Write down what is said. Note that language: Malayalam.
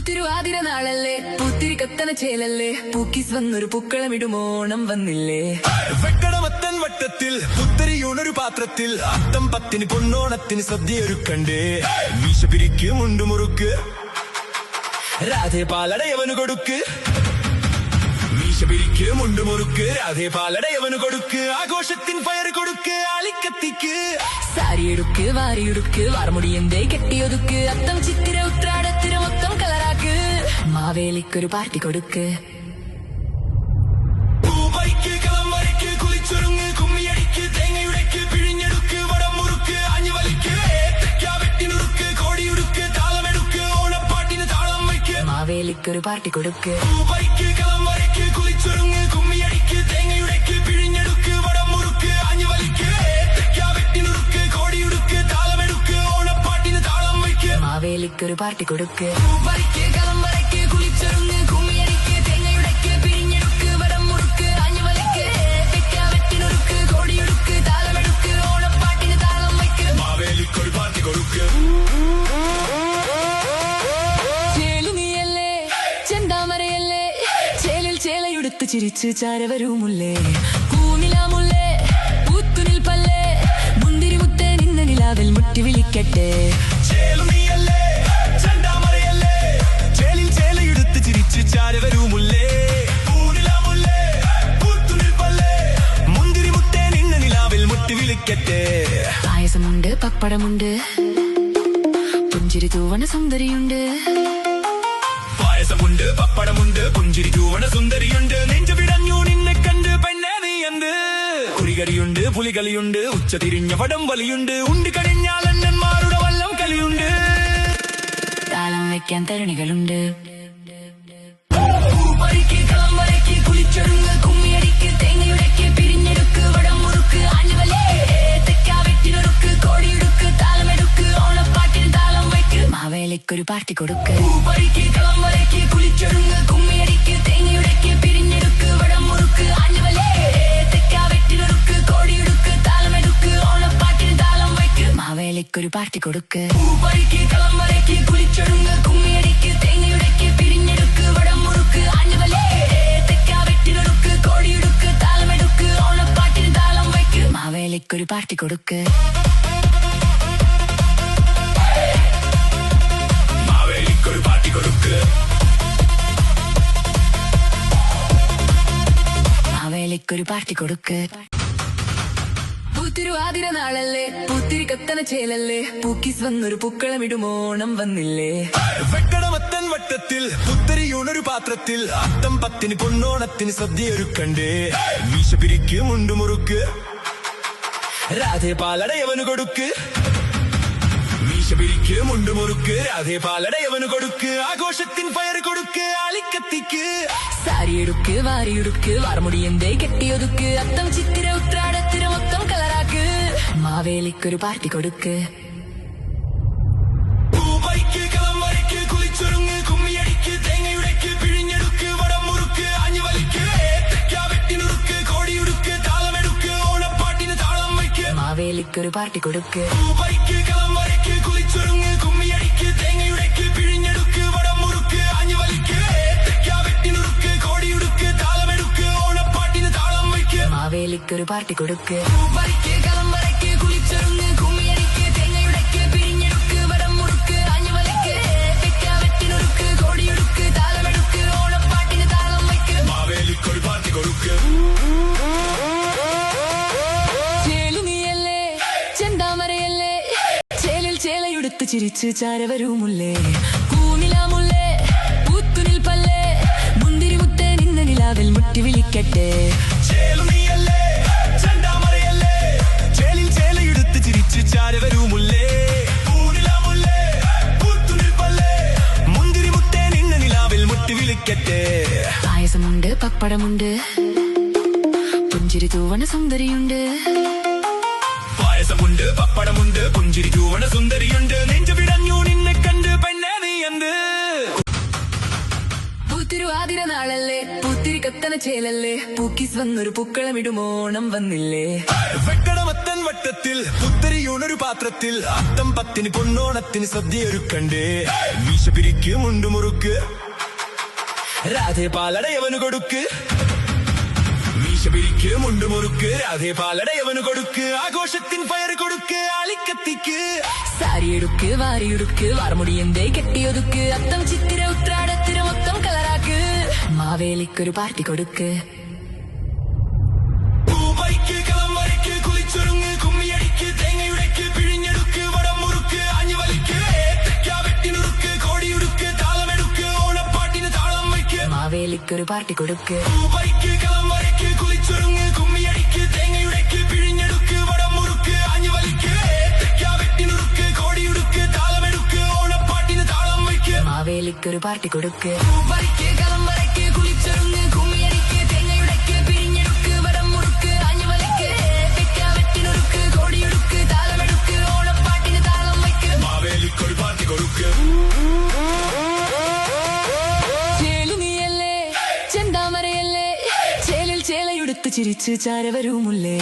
തിരുവാതിര നാളല്ലേ പൂത്തിരി കത്തന ചേലല്ലേ പൂക്കിസ് വന്നൊരു പൂക്കളമിടുമോണം വന്നില്ലേ. വെക്കടമത്തൻ വട്ടത്തിൽ പുത്തരിയൂണൊരു പാത്രത്തിൽ അത്തം പത്തിന് പൊന്നോണത്തിന് സദ്യയൊരുക്കണ്ടേ. വീശ പിരിക്ക് മുണ്ടുമുറുക്ക് രാധേ പാലടയവന് കൊടുക്ക്. വീശ പിരിക്ക് മുണ്ടുമുറുക്ക് രാധേ പാലടയവന് കൊടുക്ക്. ആഘോഷത്തിൻ ഫയർ കൊടുക്ക് ആളിക്കത്തിക്ക്. സാരിയെടുക്ക് വാരിയെടുക്ക് വാർമുടിയന്തേ കെട്ടിയൊതുക്ക്. അത്തം ചിത്തിര ഉത്രാടത്തിര മൊത്തം കളറാക്ക്. മാവേലിക്കൊരു പാർട്ടി കൊടുക്ക്. പൂവരിക്ക് കളം വരയ്ക്ക് കുളിച്ചൊരുങ്ങ് കുമ്മിയടിക്ക് തേങ്ങയുടയ്ക്ക് പിഴിഞ്ഞെടുക്ക് വടം മുറുക്ക് ആഞ്ഞു വലിക്ക്. ഏത്തയ്ക്ക വെട്ടിനുറുക്ക് കോടിയുടുക്ക് താളമെടുക്ക് ഓണപ്പാട്ടിന് താളം വയ്ക്ക്. മാവേലിക്കൊരു പാർട്ടി കൊടുക്ക്. പൂവരിക്ക് കളം വരയ്ക്ക് കുളിച്ചൊരുങ്ങ് കുമ്മിയടിക്ക് തേങ്ങയുടയ്ക്ക് പിഴിഞ്ഞെടുക്ക് വടം മുറുക്ക് ആഞ്ഞു വലിക്ക്. ഏത്തയ്ക്ക വെട്ടിനുറുക്ക് കോടിയുടുക്ക് താളമെടുക്ക് ഓണപ്പാട്ടിന് താളം വയ്ക്ക്. മാവേലിക്കൊരു പാർട്ടി കൊടുക്ക്. പൂവരിക്ക് കളം വരയ്ക്ക് കുളിച്ചൊരുങ്ങ് കുമ്മിയടിക്ക് തേങ്ങയുടയ്ക്ക് പിഴിഞ്ഞെടുക്ക് വടം മുറുക്ക് ആഞ്ഞു വലിക്ക്. ഏത്തയ്ക്ക വെട്ടിനുറുക്ക് കോടിയുടുക്ക് താളമെടുക്ക് ഓണപ്പാട്ടിന് താളം വയ്ക്ക്. മാവേലിക്കൊരു പാർട്ടി കൊടുക്ക്. ചേലുനിയല്ലേ ചെന്താമരയല്ലേ ചേലിൽ ചേലയുടുത്ത് ചിരിച്ച് ചാരവരുമുല്ലേ. പൂനിലാമുല്ലേ പൂത്തുനിൽപ്പല്ലേ മുന്തിരി മുത്തേ നിന്ന നിലാവിൽ മുട്ടി വിളിക്കട്ടെ. ചേലുനിയല്ലേ ചെന്താമരയല്ലേ ചേലിൽ ചേലയെടുത്ത് ചിരിച്ച് ചാരവരുമുല്ലേ. പൂനിലാമുല്ലേ പൂത്തുനിൽപ്പല്ലേ മുന്തിരി മുത്തേ നിന്ന നിലാവിൽ മുട്ടി വിളിക്കട്ടെ. പായസമുണ്ട് പപ്പടമുണ്ട് പുഞ്ചിരി തൂവണ സുന്ദരിയുണ്ട്. പായസമുണ്ട് പപ്പടമുണ്ട് പുഞ്ചിരി ചൂവണ സുന്ദരിയുണ്ട്. നെഞ്ചു വിടഞ്ഞു നിന്നെ കണ്ട് പെണ്ണേ നീ എന്ത്. കുളികരിയുണ്ട് പുലികളിയുണ്ട് ഉച്ച തിരിഞ്ഞ വടം വലിയുണ്ട്. ഉണ്ട് കഴിഞ്ഞാൽ അണ്ണന്മാരുടെ വല്ലം കളിയുണ്ട്. താളം വെക്കാൻ തരുണികളുണ്ട്. പൂവരിക്ക് കളം വരയ്ക്ക് കുളിച്ചൊരുങ്ങ് കുമ്മിയടിക്ക് തേങ്ങയുടയ്ക്ക് പിരിഞ്ഞെടുക്ക് വടം മുറുക്ക് ആഞ്ഞുവലേ. ഏത്തയ്ക്ക വെട്ടിനുറുക്ക് കോടിയുടുക്ക് താളമെടുക്ക് ഓണപ്പാട്ടിന് താളം വയ്ക്ക്. മാവേലിക്കൊരു പാർട്ടി കൊടുക്ക്. പൂവരിക്ക് കളം വരയ്ക്ക് കുളിച്ചൊരുങ്ങ് കുമ്മിയടിക്ക് തേങ്ങയുടയ്ക്ക് പിരിഞ്ഞെടുക്ക് വടം മുറുക്ക് ആഞ്ഞുവലേ. ഏത്തയ്ക്ക വെട്ടിനുറുക്ക് കോടിയുടുക്ക് താളമെടുക്ക് ഓണപ്പാട്ടിന് താളം വയ്ക്ക്. മാവേലിക്കൊരു പാർട്ടി കൊടുക്ക്. പൂവരിക്ക് കളം വരയ്ക്ക് കുളിച്ചൊരുങ്ങ് കുമ്മിയടിക്ക് തേങ്ങയുടയ്ക്ക് പിരിഞ്ഞെടുക്ക് വടം മുറുക്ക് ആഞ്ഞുവലേ. ഏത്തയ്ക്ക വെട്ടിനുറുക്ക് കോടിയുടുക്ക് താളമെടുക്ക് ഓണപ്പാട്ടിന് താളം വയ്ക്ക്. മാവേലിക്കൊരു പാർട്ടി കൊടുക്ക്. മാവേലിക്കൊരു പാർട്ടി കൊടുക്ക്. മാവേലിക്കൊരു പാർട്ടി കൊടുക്ക്. തിരുവാതിര നാളല്ലേ പൂത്തിരി കത്തന ചേലല്ലേ പൂക്കിസ് വന്നൊരു പൂക്കളമിടുമോണം വന്നില്ലേ. വെക്കടമത്തൻ വട്ടത്തിൽ പുത്തരിയൂണൊരു പാത്രത്തിൽ അത്തം പത്തിന് പൊന്നോണത്തിന് സദ്യയൊരുക്കണ്ടേ. വീശ പിരിക്ക് മുണ്ടുമുറുക്ക് രാധേ പാലടയവന് കൊടുക്ക്. വീശ പിരിക്ക് മുണ്ടുമുറുക്ക് രാധേ പാലടയവന് കൊടുക്ക്. ആഘോഷത്തിൻ ഫയർ കൊടുക്ക് ആളിക്കത്തിക്ക്. സാരിയെടുക്ക് വാരിയെടുക്ക് വാർമുടിയന്തേ കെട്ടിയൊതുക്ക്. അത്തം ചിത്തിര ഉത്രാടത്തിര മൊത്തം കളറാക്ക്. മാവേലിക്കൊരു പാർട്ടി കൊടുക്ക്. പൂവരിക്ക് കളം വരയ്ക്ക് കുളിച്ചൊരുങ്ങ് കുമ്മിയടിക്ക് തേങ്ങയുടയ്ക്ക് പിഴിഞ്ഞെടുക്ക് വടം മുറുക്ക് ആഞ്ഞു വലിക്ക്. ഏത്തയ്ക്ക വെട്ടിനുറുക്ക് കോടിയുടുക്ക് താളമെടുക്ക് ഓണപ്പാട്ടിന് താളം വയ്ക്ക്. മാവേലിക്കൊരു പാർട്ടി കൊടുക്ക്. പൂവരിക്ക് കളം വരയ്ക്ക് കുളിച്ചൊരുങ്ങ് കുമ്മിയടിക്ക് തേങ്ങയുടയ്ക്ക് പിഴിഞ്ഞെടുക്ക് വടം മുറുക്ക് ആഞ്ഞു വലിക്ക്. ഏത്തയ്ക്ക വെട്ടിനുറുക്ക് കോടിയുടുക്ക് താളമെടുക്ക് ഓണപ്പാട്ടിന് താളം വയ്ക്ക്. മാവേലിക്കൊരു പാർട്ടി കൊടുക്ക്. പൂവരിക്ക് കളം വരയ്ക്ക് കുളിച്ചൊരുങ്ങ് കുമ്മിയടിക്ക് തേങ്ങയുടയ്ക്ക് പിഴിഞ്ഞെടുക്ക് വടം മുറുക്ക് ആഞ്ഞു വലിക്ക്. ഏത്തയ്ക്ക വെട്ടിനുറുക്ക് കോടിയുടുക്ക് താളമെടുക്ക് ഓണപ്പാട്ടിന് താളം വയ്ക്ക്. മാവേലിക്കൊരു പാർട്ടി കൊടുക്ക്. ചേലുനിയല്ലേ ചെന്താമരയല്ലേ ചേലിൽ ചേലയുടുത്ത് ചിരിച്ച് ചാരവരുമുല്ലേ. പൂനിലാമുല്ലേ പൂത്തുനിൽപ്പല്ലേ മുന്തിരി മുത്തേ നിന്ന നിലാവിൽ മുട്ടി വിളിക്കട്ടെ. ചേലുനിയല്ലേ ചെന്താമരയല്ലേ ചേലിൽ ചേലയെടുത്ത് ചിരിച്ച് ചാരവരുമുല്ലേ. പൂനിലാമുല്ലേ പൂത്തുനിൽപ്പല്ലേ മുന്തിരി മുത്തേ നിന്ന നിലാവിൽ മുട്ടി വിളിക്കട്ടെ. പായസമുണ്ട് പപ്പടമുണ്ട് പുഞ്ചിരി തൂവണ സുന്ദരിയുണ്ട്. പായസമുണ്ട് പപ്പടമുണ്ട് പുഞ്ചിരി ചൂവണ സുന്ദരിയുണ്ട്. നെഞ്ചു വിടഞ്ഞു നിന്നെ കണ്ട് പെണ്ണേ നീ എന്ത്. തിരുവാതിര നാളല്ലേ പൂത്തിരി കത്തന കത്തന ചേലല്ലേ പൂക്കീസ് വന്നൊരു പൂക്കളമിടുമോണം വന്നില്ലേ വെക്കടമത്തൻ വട്ടത്തിൽ പുത്തരിയൂണൊരു പാത്രത്തിൽ അത്തം പത്തിന് പൊന്നോണത്തിന് സദ്യയൊരുക്കണ്ടേ മീശ പിരിക്ക് മുണ്ടുമുറുക്ക് രാധേ പാലടയവന് കൊടുക്ക് മീശ പിരിക്ക് മുണ്ടുമുറുക്ക് രാധേ പാലടയവന് കൊടുക്ക് ആഘോഷത്തിൻ ഫയർ കൊടുക്ക് ആളിക്കത്തിക്ക് സാരിയെടുക്ക് വാരിയെടുക്ക് വാർമുടിയന്തേ കെട്ടിയൊതുക്ക് അത്തം ചിത്തിര ഉത്രാടത്തിര മൊത്തം കളറാക്ക് മാവേലിക്കൊരു പാർട്ടി കൊടുക്ക് പൂവയ്ക്ക് കളം വരയ്ക്ക് കുളിച്ചൊരുങ്ങ് കുമ്മിയടിക്ക് തേങ്ങയുടയ്ക്ക് പിഴിഞ്ഞെടുക്ക് വടം മുറുക്ക് ആഞ്ഞുവലിക്ക് ഏത്തയ്ക്ക വെട്ടിനുറുക്ക് കോടിയുടുക്ക് താളമെടുക്ക് ഓണപ്പാട്ടിന് താളം വയ്ക്ക് മാവേലിക്കൊരു പാർട്ടി കൊടുക്ക് പൂവയ്ക്ക് കളം വരയ്ക്ക് കുളിച്ചൊരുങ്ങ് കുമ്മിയടിക്ക് തേങ്ങയുടയ്ക്ക് പിഴിഞ്ഞെടുക്ക് വടം മുറുക്ക് ആഞ്ഞുവലിക്ക് ഏത്തയ്ക്ക വെട്ടിനുറുക്ക് കോടിയുടുക്ക് താളമെടുക്ക് ഓണപ്പാട്ടിന് താളം വയ്ക്ക് മാവേലിക്കൊരു പാർട്ടി കൊടുക്ക് പൂവയ്ക്ക് കളം വരയ്ക്ക് കുളിച്ചൊരുങ്ങ് കുമ്മിയടിക്ക് തേങ്ങയുടയ്ക്ക് പിരിഞ്ഞെടുക്ക് വടം മുറുക്ക് ആഞ്ഞുവലിക്ക് ഏത്തയ്ക്ക വെട്ടിനുറുക്ക് കോടിയുടുക്ക് താളമെടുക്ക് ഓണപ്പാട്ടിന് താളം വയ്ക്ക് മാവേലിക്കൊരു പാർട്ടി കൊടുക്ക് ചെന്താമരയല്ലേ ചേലിൽ ചേലയുടുത്ത് ചിരിച്ച് ചാരവരുമുല്ലേ